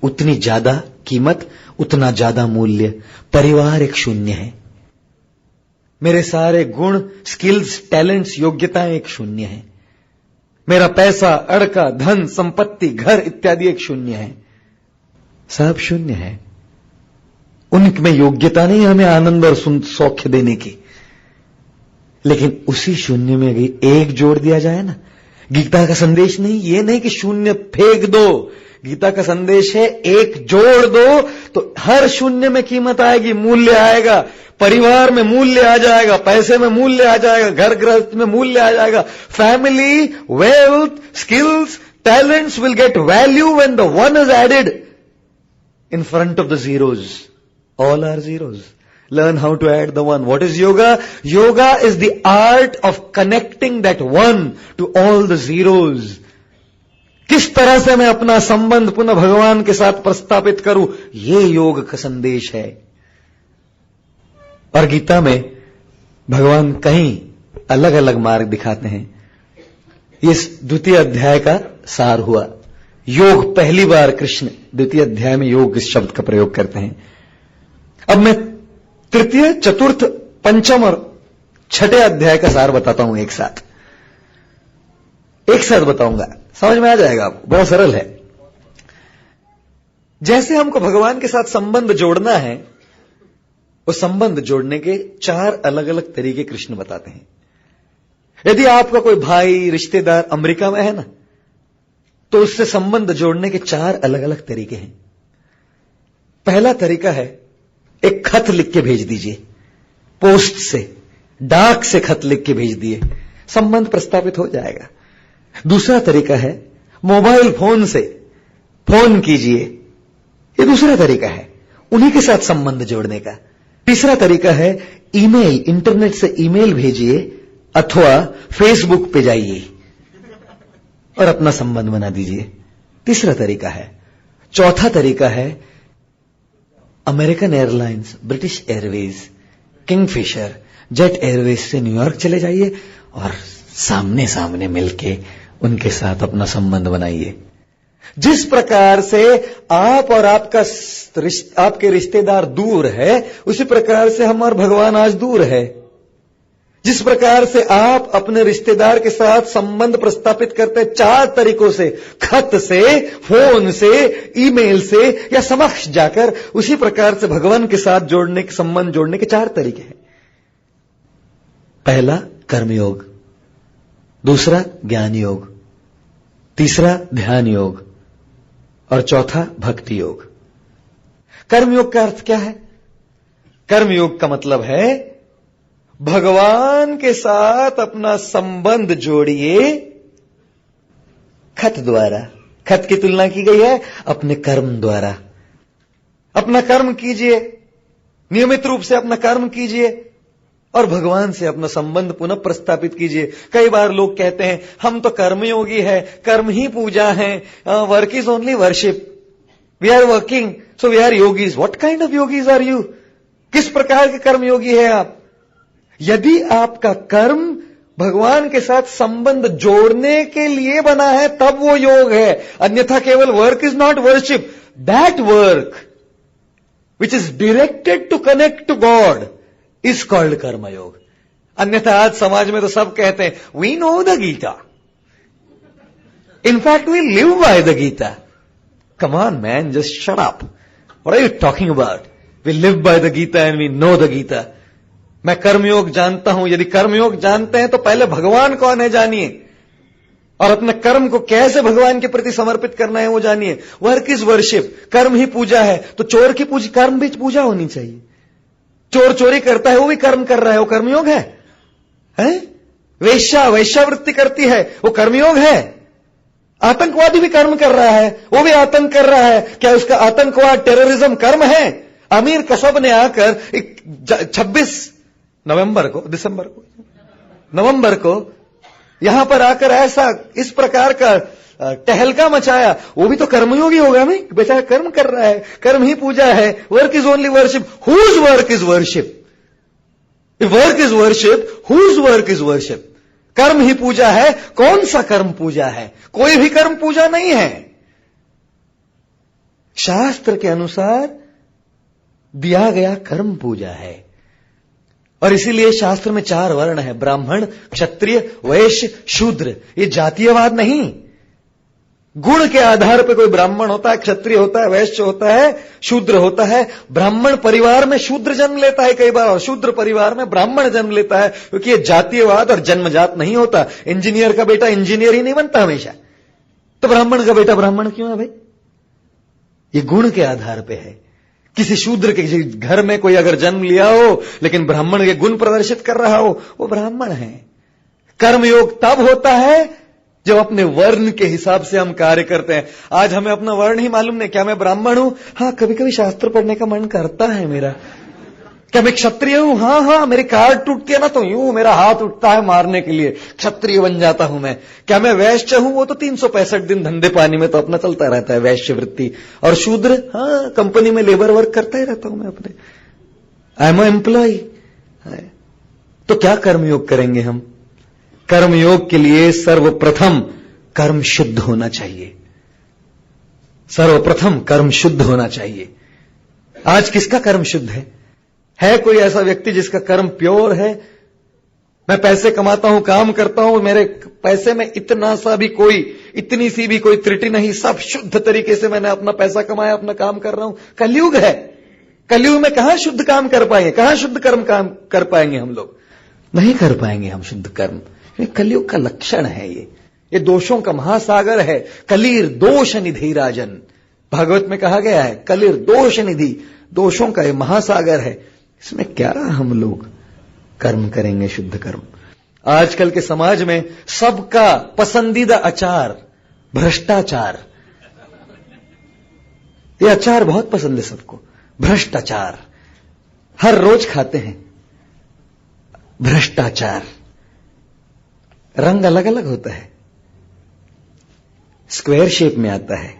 उतनी ज्यादा कीमत, उतना ज्यादा मूल्य। परिवार एक शून्य है, मेरे सारे गुण, स्किल्स, टैलेंट्स, योग्यताएं एक शून्य है। मेरा पैसा, अड़का, धन, संपत्ति, घर इत्यादि एक शून्य है, सब शून्य है। उनमें योग्यता नहीं हमें आनंद और सौख्य देने की, लेकिन उसी शून्य में अगर 1 जोड़ दिया जाए ना, गीता का संदेश नहीं, ये नहीं कि शून्य फेंक दो, गीता का संदेश है 1 जोड़ दो तो हर शून्य में कीमत आएगी, मूल्य आएगा। परिवार में मूल्य आ जाएगा, पैसे में मूल्य आ जाएगा, घर गृहस्थ में मूल्य आ जाएगा। Family, wealth, skills, talents will get value when the 1 is added in front of the zeros. All are zeros. Learn how to add the 1. What is yoga? Yoga is the art of connecting that 1 to all the zeros. किस तरह से मैं अपना संबंध पुनः भगवान के साथ प्रस्थापित करूं, ये योग का संदेश है। और गीता में भगवान कहीं अलग अलग मार्ग दिखाते हैं। इस द्वितीय अध्याय का सार हुआ। योग पहली बार कृष्ण द्वितीय अध्याय में योग इस शब्द का प्रयोग करते हैं। अब मैं तृतीय, चतुर्थ, पंचम और छठे अध्याय का सार बताता हूं एक साथ बताऊंगा, समझ में आ जाएगा आपको, बहुत सरल है। जैसे हमको भगवान के साथ संबंध जोड़ना है, वो संबंध जोड़ने के 4 अलग अलग तरीके कृष्ण बताते हैं। यदि आपका कोई भाई, रिश्तेदार अमेरिका में है ना, तो उससे संबंध जोड़ने के 4 अलग अलग तरीके हैं। पहला तरीका है, एक खत लिख के भेज दीजिए, पोस्ट से, डाक से खत लिख के भेज दिए, संबंध प्रस्थापित हो जाएगा। दूसरा तरीका है, मोबाइल फोन से फोन कीजिए, ये दूसरा तरीका है उन्हीं के साथ संबंध जोड़ने का। तीसरा तरीका है, ईमेल, इंटरनेट से ईमेल भेजिए अथवा फेसबुक पे जाइए और अपना संबंध बना दीजिए, तीसरा तरीका है। चौथा तरीका है, American airlines, British Airways, Kingfisher, jet Airways से न्यूयॉर्क चले जाइए और सामने सामने मिलके उनके साथ अपना संबंध बनाइए। जिस प्रकार से आप और आपके रिश्तेदार दूर है, उसी प्रकार से हम और भगवान आज दूर है। जिस प्रकार से आप अपने रिश्तेदार के साथ संबंध प्रस्थापित करते हैं 4 तरीकों से, खत से, फोन से, ईमेल से या समक्ष जाकर, उसी प्रकार से भगवान के साथ संबंध जोड़ने के 4 तरीके हैं। पहला कर्मयोग, दूसरा ज्ञान योग, तीसरा ध्यान योग और चौथा भक्ति योग। कर्मयोग का अर्थ क्या है? कर्मयोग का मतलब है भगवान के साथ अपना संबंध जोड़िए खत द्वारा। खत की तुलना की गई है अपने कर्म द्वारा। अपना कर्म कीजिए, नियमित रूप से अपना कर्म कीजिए और भगवान से अपना संबंध पुनः प्रस्थापित कीजिए। कई बार लोग कहते हैं हम तो कर्मयोगी है, कर्म ही पूजा है, work is only worship, we are working so we are yogis. What kind of yogis are you? किस प्रकार के कर्मयोगी है आप? यदि आपका कर्म भगवान के साथ संबंध जोड़ने के लिए बना है तब वो योग है, अन्यथा केवल work is not worship. That work which is directed to connect to God is called karmayoga. अन्यथा आज समाज में तो सब कहते हैं we know the Gita, in fact we live by the Gita. Come on man, just shut up, what are you talking about? We live by the Gita and we know the Gita. मैं कर्मयोग जानता हूं। यदि कर्मयोग जानते हैं तो पहले भगवान कौन है जानिए। और अपने कर्म को कैसे भगवान के प्रति समर्पित करना है वो जानिए। वर्क इज वर्शिप, कर्म ही पूजा है। तो चोर की पूजा, कर्म भी पूजा होनी चाहिए। चोर चोरी करता है वो भी कर्म कर रहा है, वो कर्मयोग है? वैश्यावृत्ति करती है, वो कर्मयोग है। आतंकवादी भी कर्म कर रहा है, वो भी आतंक कर रहा है, क्या उसका आतंकवाद टेररिज्म कर्म है? अमीर कसब ने आकर 26 नवंबर को यहां पर आकर ऐसा इस प्रकार का टहलका मचाया, वो भी तो कर्मयोगी होगा नहीं? बेचारा कर्म कर रहा है, कर्म ही पूजा है। Work is only worship, whose work is worship? Work is worship, whose work is worship? कर्म ही पूजा है, कौन सा कर्म पूजा है? कोई भी कर्म पूजा नहीं है। शास्त्र के अनुसार दिया गया कर्म पूजा है। और इसीलिए शास्त्र में 4 वर्ण है, ब्राह्मण, क्षत्रिय, वैश्य, शूद्र। ये जातीयवाद नहीं। गुण के आधार पर कोई ब्राह्मण होता है, क्षत्रिय होता है, वैश्य होता है, शूद्र होता है। ब्राह्मण परिवार में शूद्र जन्म लेता है कई बार, और शूद्र परिवार में ब्राह्मण जन्म लेता है, क्योंकि ये जातीयवाद और जन्मजात नहीं होता। इंजीनियर का बेटा इंजीनियर ही नहीं बनता हमेशा, तो ब्राह्मण का बेटा ब्राह्मण क्यों है भाई? ये गुण के आधार पर है। किसी शूद्र के घर में कोई अगर जन्म लिया हो लेकिन ब्राह्मण के गुण प्रदर्शित कर रहा हो, वो ब्राह्मण है। कर्मयोग तब होता है जब अपने वर्ण के हिसाब से हम कार्य करते हैं। आज हमें अपना वर्ण ही मालूम नहीं, क्या मैं ब्राह्मण हूं? हाँ, कभी कभी शास्त्र पढ़ने का मन करता है मेरा। क्या मैं क्षत्रिय हूं? हाँ, मेरी कार टूटती है ना तो यूं मेरा हाथ उठता है मारने के लिए, क्षत्रिय बन जाता हूं मैं। क्या मैं वैश्य हूं? वो तो 365 दिन धंधे पानी में तो अपना चलता रहता है वैश्य वृत्ति। और शूद्र? हाँ, कंपनी में लेबर वर्क करता ही रहता हूं मैं अपने, आई एम एम्प्लॉय। तो क्या कर्मयोग करेंगे हम? कर्मयोग के लिए सर्वप्रथम कर्म शुद्ध होना चाहिए। सर्वप्रथम कर्म शुद्ध होना चाहिए। आज किसका कर्म शुद्ध है कोई ऐसा व्यक्ति जिसका कर्म प्योर है? मैं पैसे कमाता हूं, काम करता हूं, मेरे पैसे में इतना सा भी कोई, इतनी सी भी कोई त्रुटि नहीं, सब शुद्ध तरीके से मैंने अपना पैसा कमाया, अपना काम कर रहा हूं। कलयुग है, कलयुग में कहां शुद्ध काम कर पाएंगे, कहां शुद्ध कर्म काम कर पाएंगे हम लोग? नहीं कर पाएंगे हम शुद्ध कर्म। ये कलयुग का लक्षण है। ये दोषों का महासागर है। कलीर दोष निधि राजन, भागवत में कहा गया है, कलीर दोष निधि, दोषों का ये महासागर है। इसमें क्या हम लोग कर्म करेंगे शुद्ध कर्म? आजकल के समाज में सबका पसंदीदा अचार भ्रष्टाचार। ये अचार बहुत पसंद है सबको, भ्रष्टाचार। हर रोज खाते हैं भ्रष्टाचार। रंग अलग अलग होता है, स्क्वायर शेप में आता है,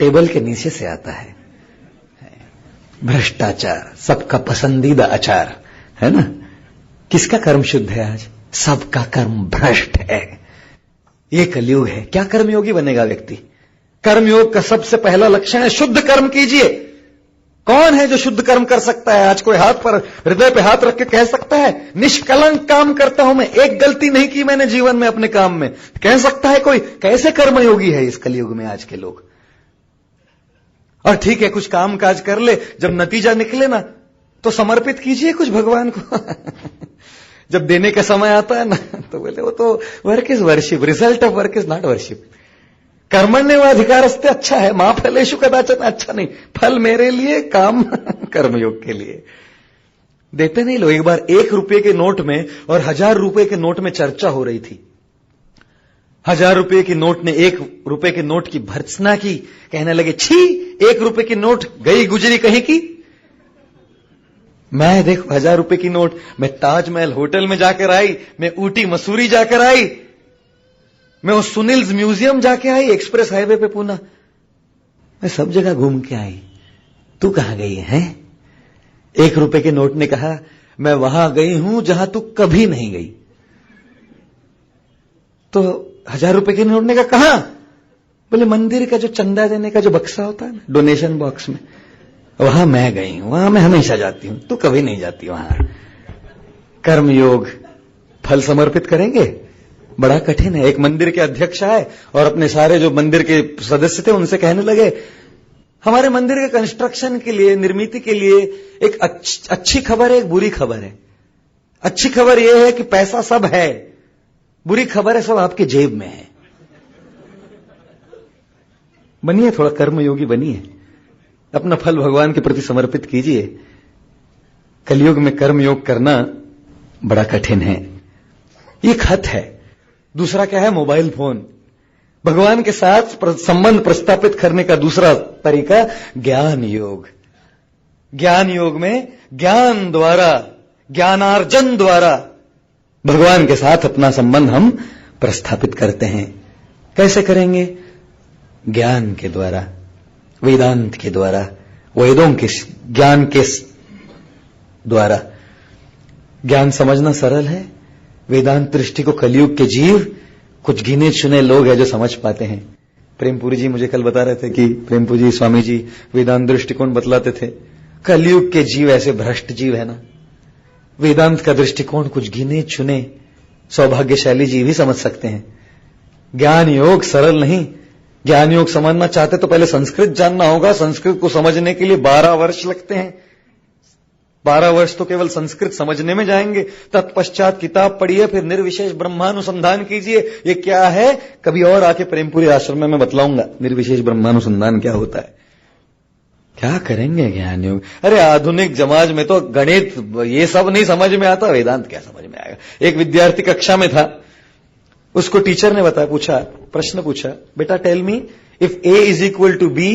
टेबल के नीचे से आता है। भ्रष्टाचार सबका पसंदीदा अचार है ना। किसका कर्म शुद्ध है आज? सबका कर्म भ्रष्ट है। ये कलयुग है। क्या कर्मयोगी बनेगा व्यक्ति? कर्मयोग का सबसे पहला लक्षण है शुद्ध कर्म कीजिए। कौन है जो शुद्ध कर्म कर सकता है? आज कोई हाथ पर, हृदय पे हाथ रख के कह सकता है निष्कलंक काम करता हूं मैं, एक गलती नहीं की मैंने जीवन में अपने काम में? कह सकता है कोई? कैसे कर्मयोगी है इस कलयुग में आज के लोग? और ठीक है, कुछ काम काज कर ले, जब नतीजा निकले ना तो समर्पित कीजिए कुछ भगवान को। जब देने का समय आता है ना तो बोले वो तो work is worship, result of work is not worship. कर्मण्येवाधिकारस्ते अच्छा है, मां फलेषु कदाचन अच्छा नहीं, फल मेरे लिए, काम कर्मयोग के लिए। देते नहीं लोग। एक बार 1 रुपये के नोट में और 1000 रुपये के नोट में चर्चा हो रही थी। 1000 रुपये के नोट ने 1 रुपये के नोट की भर्त्सना की। कहने लगे छी, 1 रुपये की नोट गई गुजरी कहीं की। मैं देखो 1000 रुपये की नोट, मैं ताजमहल होटल में जाकर आई, मैं ऊटी मसूरी जाकर आई, मैं उस सुनील्स म्यूजियम जाके आई, एक्सप्रेस हाईवे पे पूना, मैं सब जगह घूम के आई। तू कहां गई है? 1 रुपये के नोट ने कहा मैं वहां गई हूं जहां तू कभी नहीं गई। तो 1000 रुपये के नोट ने कहा कहां? बोले मंदिर का जो चंदा देने का जो बक्सा होता है ना, डोनेशन बॉक्स में, वहां मैं गई हूं, वहां मैं हमेशा जाती हूं, तू कभी नहीं जाती वहां। कर्मयोग फल समर्पित करेंगे, बड़ा कठिन है। एक मंदिर के अध्यक्ष आए और अपने सारे जो मंदिर के सदस्य थे उनसे कहने लगे हमारे मंदिर के कंस्ट्रक्शन के लिए, निर्मित के लिए एक अच्छी खबर है, एक बुरी खबर है। अच्छी खबर यह है कि पैसा सब है, बुरी खबर है सब आपके जेब में है। बनिए, थोड़ा कर्मयोगी बनिए, अपना फल भगवान के प्रति समर्पित कीजिए। कलयुग में कर्मयोग करना बड़ा कठिन है। ये खत है। दूसरा क्या है? Mobile phone. भगवान के साथ संबंध प्रस्थापित करने का दूसरा तरीका ज्ञान योग। ज्ञान योग में ज्ञान द्वारा, ज्ञानार्जन द्वारा भगवान के साथ अपना संबंध हम प्रस्थापित करते हैं। कैसे करेंगे? ज्ञान के द्वारा, वेदांत के द्वारा, वेदों के ज्ञान के द्वारा। ज्ञान समझना सरल है। वेदांत दृष्टि को कलयुग के जीव कुछ गिने चुने लोग हैं जो समझ पाते हैं। प्रेमपुरी जी मुझे कल बता रहे थे कि प्रेमपुरी जी, स्वामी जी वेदांत दृष्टिकोण बतलाते थे। कलयुग के जीव ऐसे भ्रष्ट जीव है ना, वेदांत का दृष्टिकोण कुछ गिने चुने सौभाग्यशाली जीव ही समझ सकते हैं। ज्ञान योग सरल नहीं। ज्ञान योग समझना चाहते तो पहले संस्कृत जानना होगा। संस्कृत को समझने के लिए 12 वर्ष लगते हैं। 12 वर्ष तो केवल संस्कृत समझने में जाएंगे। तत्पश्चात किताब पढ़िए, फिर निर्विशेष ब्रह्मानुसंधान कीजिए। ये क्या है? कभी और आके प्रेमपुरी आश्रम में मैं बतलाऊंगा निर्विशेष ब्रह्मानुसंधान क्या होता है। क्या करेंगे ज्ञान योग? अरे आधुनिक समाज में तो गणित ये सब नहीं समझ में आता, वेदांत क्या समझ में आएगा? एक विद्यार्थी कक्षा में था, उसको टीचर ने बताया, प्रश्न पूछा, बेटा tell me if A is equal to B,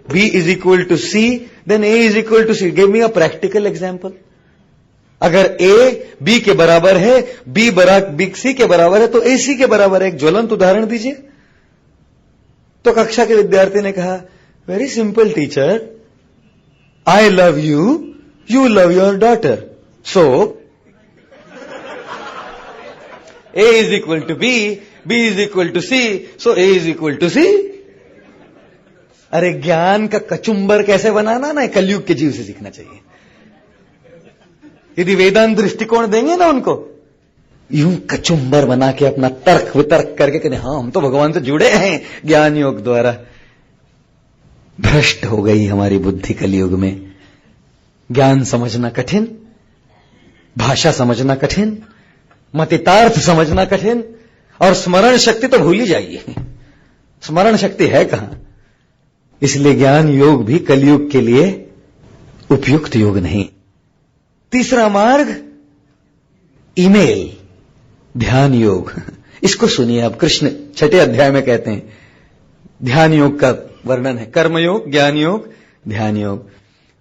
B is equal to C, then A is equal to C, give me a practical example. अगर A B के बराबर है, B C के बराबर है, तो A C के बराबर है। एक ज्वलंत उदाहरण दीजिए। तो कक्षा के विद्यार्थी ने कहा, very simple teacher, I love you, you love your daughter. So, A is equal to B, B is equal to C, so A is equal to C. अरे ज्ञान का कचुंबर कैसे बनाना ना, कलयुग के जीव से सीखना चाहिए। यदि वेदांत दृष्टिकोण देंगे ना उनको, यूं कचुंबर बना के अपना तर्क वितर्क करके कहते हाँ हम तो भगवान से जुड़े हैं ज्ञान योग द्वारा। भ्रष्ट हो गई हमारी बुद्धि कलयुग में। ज्ञान समझना कठिन, भाषा समझना कठिन, मतितार्थ समझना कठिन, और स्मरण शक्ति तो भूल ही जाइए। स्मरण शक्ति है कहां? इसलिए ज्ञान योग भी कलयुग के लिए उपयुक्त योग नहीं। तीसरा मार्ग ईमेल, ध्यान योग। इसको सुनिए आप, कृष्ण 6 अध्याय में कहते हैं ध्यान योग का वर्णन है। कर्म योग, ज्ञान योग, ध्यान योग।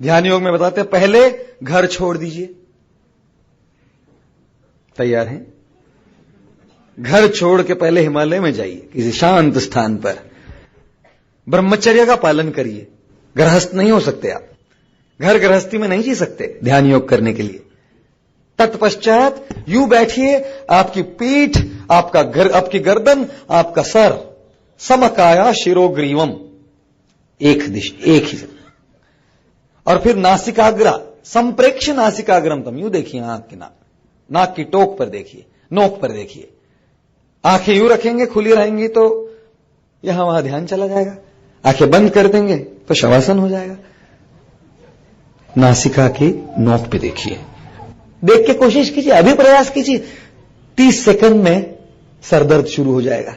ध्यान योग में बताते हैं पहले घर छोड़ दीजिए। तैयार हैं? घर छोड़ के पहले हिमालय में जाइए, किसी शांत स्थान पर। ब्रह्मचर्य का पालन करिए। गृहस्थ नहीं हो सकते आप, घर गृहस्थी में नहीं जी सकते ध्यान योग करने के लिए। तत्पश्चात यूं बैठिए, आपकी पीठ, आपकी गर्दन, आपका सर समकाया शिरोग्रीवम, एक ही। और फिर नासिकाग्रा, संप्रेक्ष नासिकाग्रम तम, यूं देखिए आंख की नाक की टोक पर देखिए, नोक पर देखिए। आंखें यूं रखेंगे, खुली रहेंगी तो यहां वहां ध्यान चला जाएगा। आंखें बंद कर देंगे तो शवासन हो जाएगा। नासिका की नोक पे देखिए, देख के कोशिश कीजिए, अभी प्रयास कीजिए, 30 सेकंड में सरदर्द शुरू हो जाएगा।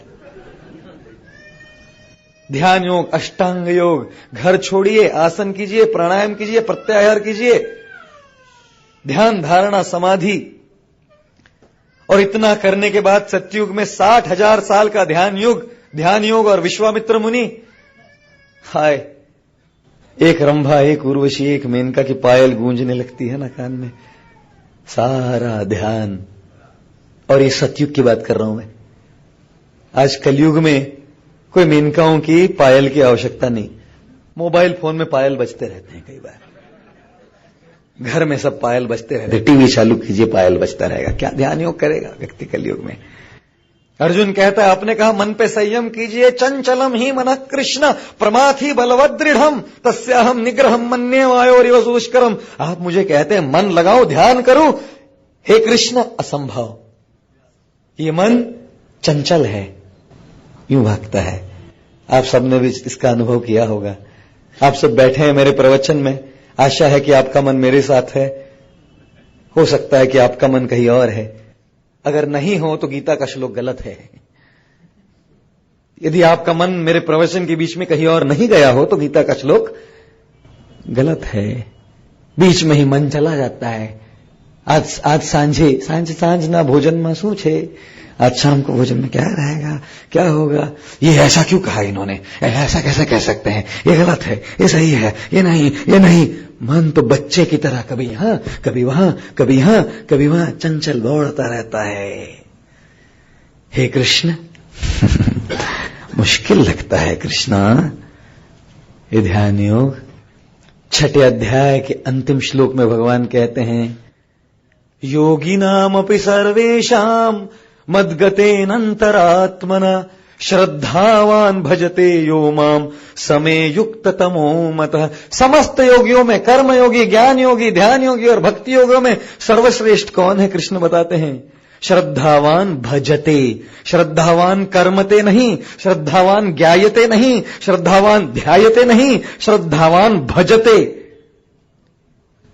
ध्यान योग, अष्टांग योग। घर छोड़िए, आसन कीजिए, प्राणायाम कीजिए, प्रत्याहार कीजिए, ध्यान धारणा समाधि। और इतना करने के बाद सतयुग में 60,000 साल का ध्यान योग और विश्वामित्र मुनि। हाय, एक रंभा, एक उर्वशी, एक मेनका की पायल गूंजने लगती है ना कान में, सारा ध्यान। और ये सतयुग की बात कर रहा हूं मैं। आज कलयुग में कोई मेनकाओं की पायल की आवश्यकता नहीं। मोबाइल फोन में पायल बजते रहते हैं, कई बार घर में सब पायल बजते रहते। टीवी चालू कीजिए, पायल बजता रहेगा। क्या ध्यान योग करेगा व्यक्ति कलयुग में? अर्जुन कहता है, आपने कहा मन पे संयम कीजिए, चंचलम ही मन कृष्ण प्रमाथि बलवद दृढ़म तस्याहम निग्रहम मन्ये वायोरिव दुष्करम। आप मुझे कहते हैं मन लगाओ, ध्यान करो। हे कृष्ण, असंभव। ये मन चंचल है, यूं भागता है। आप सबने भी इसका अनुभव किया होगा। आप सब बैठे हैं मेरे प्रवचन में, आशा है कि आपका मन मेरे साथ है। हो सकता है कि आपका मन कहीं और है। अगर नहीं हो तो गीता का श्लोक गलत है। यदि आपका मन मेरे प्रवचन के बीच में कहीं और नहीं गया हो तो गीता का श्लोक गलत है। बीच में ही मन चला जाता है। आज सांझ ना भोजन में शू छे, आज शाम को भोजन में क्या रहेगा, क्या होगा, ये ऐसा क्यों कहा इन्होंने, ऐसा कैसे कह सकते हैं, ये गलत है, ये सही है, ये नहीं। मन तो बच्चे की तरह कभी यहां कभी वहां, कभी यहां कभी वहां चंचल दौड़ता रहता है। हे कृष्ण मुश्किल लगता है कृष्णा ये ध्यान योग। 6 अध्याय के अंतिम श्लोक में भगवान कहते हैं, योगिनामपि सर्वेषां मद्गतेनन्तरात्मना श्रद्धावान भजते यो माम समे युक्त तमो मतः। समस्त योगियों में कर्म योगी, ज्ञान योगी, ध्यान योगी और भक्ति योगियों में सर्वश्रेष्ठ कौन है? कृष्ण बताते हैं, श्रद्धावान भजते। श्रद्धावान कर्मते नहीं, श्रद्धावान ज्ञायते नहीं, श्रद्धावान ध्यायते नहीं, श्रद्धावान भजते।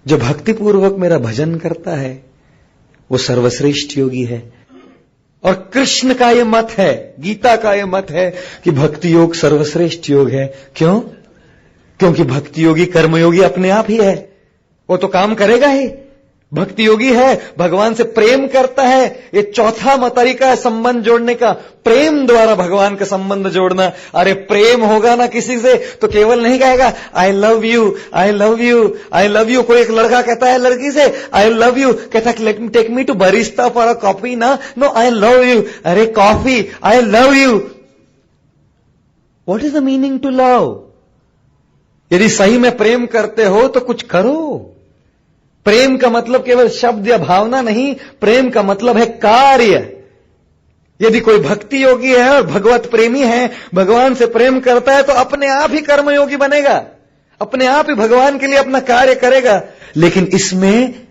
जो भक्तिपूर्वक मेरा भजन करता है वो सर्वश्रेष्ठ योगी है। और कृष्ण का ये मत है, गीता का ये मत है कि भक्ति योग सर्वश्रेष्ठ योग है। क्यों? क्योंकि भक्ति योगी कर्मयोगी अपने आप ही है, वो तो काम करेगा ही। भक्ति योगी है, भगवान से प्रेम करता है। ये चौथा तरीका है संबंध जोड़ने का, प्रेम द्वारा भगवान का संबंध जोड़ना। अरे प्रेम होगा ना किसी से तो केवल नहीं कहेगा आई love you, I love you, I love you. कोई एक लड़का कहता है लड़की से आई लव यू, कहता है let me take me to Barista for a coffee ना, नो आई लव यू। अरे coffee, I love you. What is the meaning to love? यदि सही में प्रेम करते हो तो कुछ करो। प्रेम का मतलब केवल शब्द या भावना नहीं, प्रेम का मतलब है कार्य। यदि कोई भक्ति योगी है और भगवत प्रेमी है, भगवान से प्रेम करता है तो अपने आप ही कर्मयोगी बनेगा, अपने आप ही भगवान के लिए अपना कार्य करेगा। लेकिन इसमें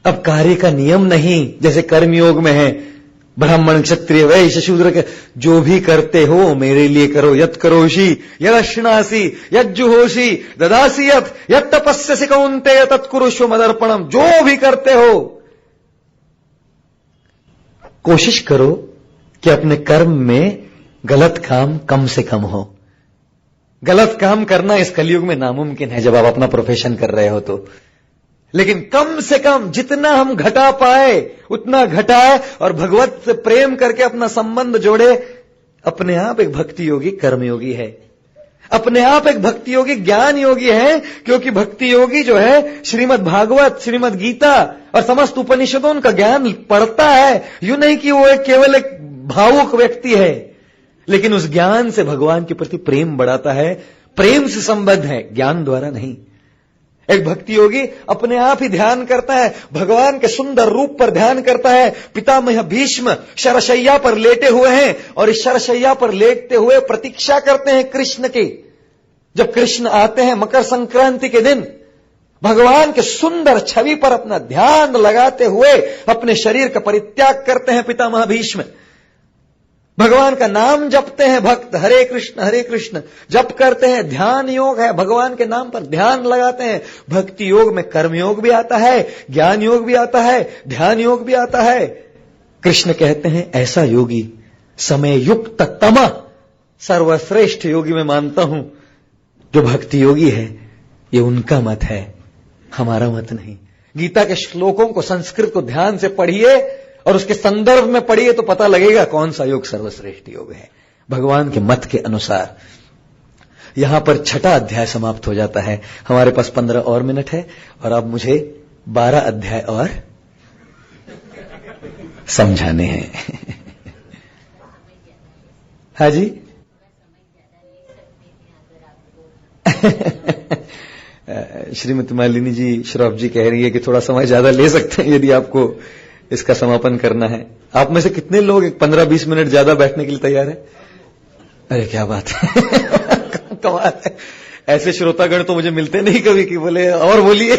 अब कार्य का नियम नहीं, जैसे कर्मयोग में है ब्राह्मण क्षत्रिय वैश्य शूद्र के, जो भी करते हो मेरे लिए करो। यत् करोषि यदश्नासि यज्जुहोषि ददासि यत् तपस्यसि कौन्तेय तत्कुरुष्व मदर्पणम। जो भी करते हो कोशिश करो कि अपने कर्म में गलत काम कम से कम हो। गलत काम करना इस कलयुग में नामुमकिन है जब आप अपना प्रोफेशन कर रहे हो तो, लेकिन कम से कम जितना हम घटा पाए उतना घटाए और भगवत से प्रेम करके अपना संबंध जोड़े। अपने आप एक भक्ति योगी कर्मयोगी है, अपने आप एक भक्ति योगी ज्ञान योगी है। क्योंकि भक्ति योगी जो है श्रीमद् भागवत, श्रीमद् गीता और समस्त उपनिषदों का ज्ञान पढ़ता है। यूं नहीं कि वो केवल एक भावुक व्यक्ति है, लेकिन उस ज्ञान से भगवान के प्रति प्रेम बढ़ाता है। प्रेम से संबद्ध है, ज्ञान द्वारा नहीं। एक भक्ति योगी अपने आप ही ध्यान करता है, भगवान के सुंदर रूप पर ध्यान करता है। पितामह भीष्म शरशैया पर लेटे हुए हैं और इस शरशैया पर लेटते हुए प्रतीक्षा करते हैं कृष्ण की। जब कृष्ण आते हैं मकर संक्रांति के दिन, भगवान के सुंदर छवि पर अपना ध्यान लगाते हुए अपने शरीर का परित्याग करते हैं पितामह भीष्म। भगवान का नाम जपते हैं भक्त, हरे कृष्ण जप करते हैं। ध्यान योग है, भगवान के नाम पर ध्यान लगाते हैं। भक्ति योग में कर्म योग भी आता है, ज्ञान योग भी आता है, ध्यान योग भी आता है। कृष्ण कहते हैं ऐसा योगी समय युक्त तम, सर्वश्रेष्ठ योगी मैं मानता हूं जो भक्ति योगी है। ये उनका मत है, हमारा मत नहीं। गीता के श्लोकों को संस्कृत को ध्यान से पढ़िए और उसके संदर्भ में पढ़िए तो पता लगेगा कौन सा योग सर्वश्रेष्ठ योग है भगवान के मत के अनुसार। यहां पर 6 अध्याय समाप्त हो जाता है। हमारे पास 15 और मिनट है और अब मुझे 12 अध्याय और समझाने हैं। हाँ जी श्रीमती मालिनी जी श्रॉफ जी कह रही है कि थोड़ा समय ज्यादा ले सकते हैं यदि आपको इसका समापन करना है। आप में से कितने लोग 15-20 मिनट ज्यादा बैठने के लिए तैयार है? अरे क्या बात है कमाल है। ऐसे श्रोतागण तो मुझे मिलते नहीं कभी कि बोले और बोलिए।